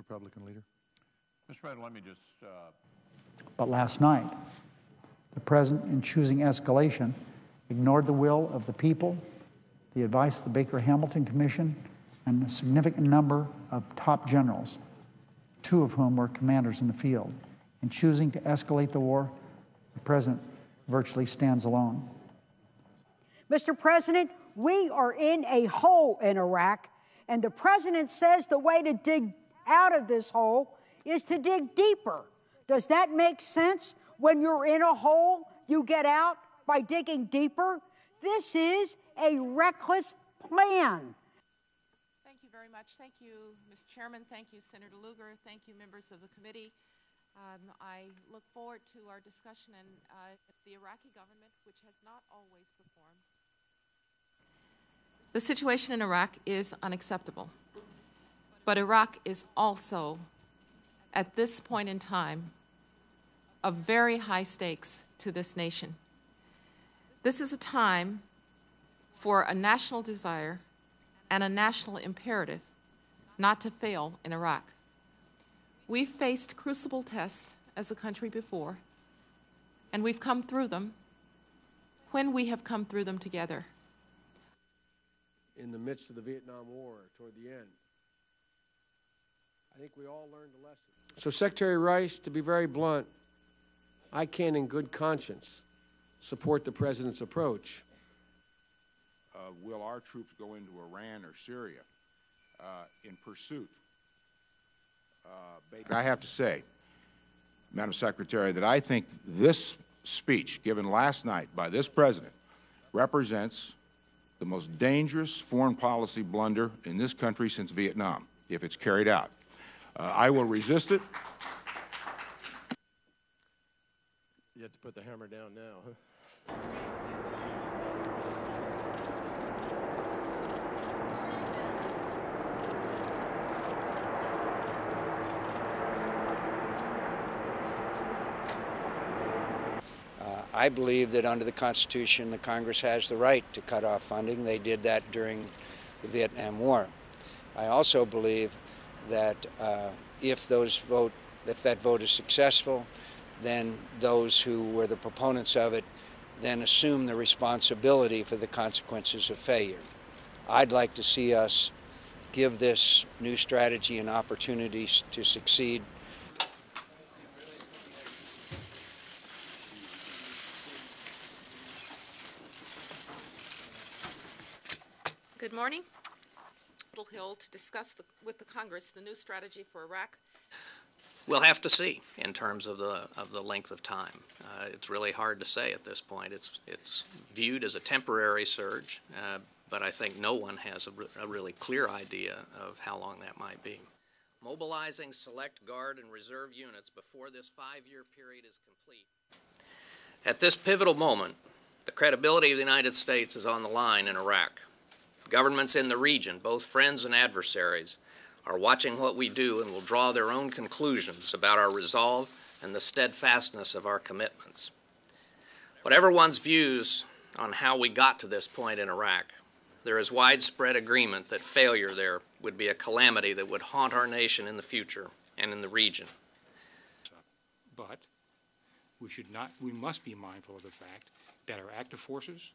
Republican leader. Mr. President, let me just... But last night, the President, in choosing escalation, ignored the will of the people, the advice of the Baker-Hamilton Commission, and a significant number of top generals, 2 of whom were commanders in the field. In choosing to escalate the war, the President virtually stands alone. Mr. President, we are in a hole in Iraq, and the President says the way to dig out of this hole is to dig deeper. Does that make sense? When you're in a hole, you get out by digging deeper? This is a reckless plan. Thank you very much. Thank you, Mr. Chairman. Thank you, Senator Lugar. Thank you, members of the committee. I look forward to our discussion and the Iraqi government, which has not always performed. The situation in Iraq is unacceptable, but Iraq is also, at this point in time, of very high stakes to this nation. This is a time for a national desire and a national imperative not to fail in Iraq. We've faced crucible tests as a country before, and we've come through them when we have come through them together. In the midst of the Vietnam War, toward the end, I think we all learned a lesson. So, Secretary Rice, to be very blunt, I can, in good conscience, support the President's approach. Will our troops go into Iran or Syria in pursuit? I have to say, Madam Secretary, that I think this speech given last night by this President represents the most dangerous foreign policy blunder in this country since Vietnam, if it's carried out. I will resist it. You have to put the hammer down now, huh? I believe that under the Constitution, the Congress has the right to cut off funding. They did that during the Vietnam War. I also believe that if that vote is successful, then those who were the proponents of it then assume the responsibility for the consequences of failure. I'd like to see us give this new strategy an opportunity to succeed. Good morning. Capitol Hill to discuss with the Congress the new strategy for Iraq. We'll have to see in terms of the length of time. It's really hard to say at this point. It's viewed as a temporary surge, but I think no one has a really clear idea of how long that might be. Mobilizing select guard and reserve units before this 5-year period is complete. At this pivotal moment, the credibility of the United States is on the line in Iraq. Governments in the region, both friends and adversaries, are watching what we do and will draw their own conclusions about our resolve and the steadfastness of our commitments. Whatever one's views on how we got to this point in Iraq, there is widespread agreement that failure there would be a calamity that would haunt our nation in the future and in the region. But we must be mindful of the fact that our active forces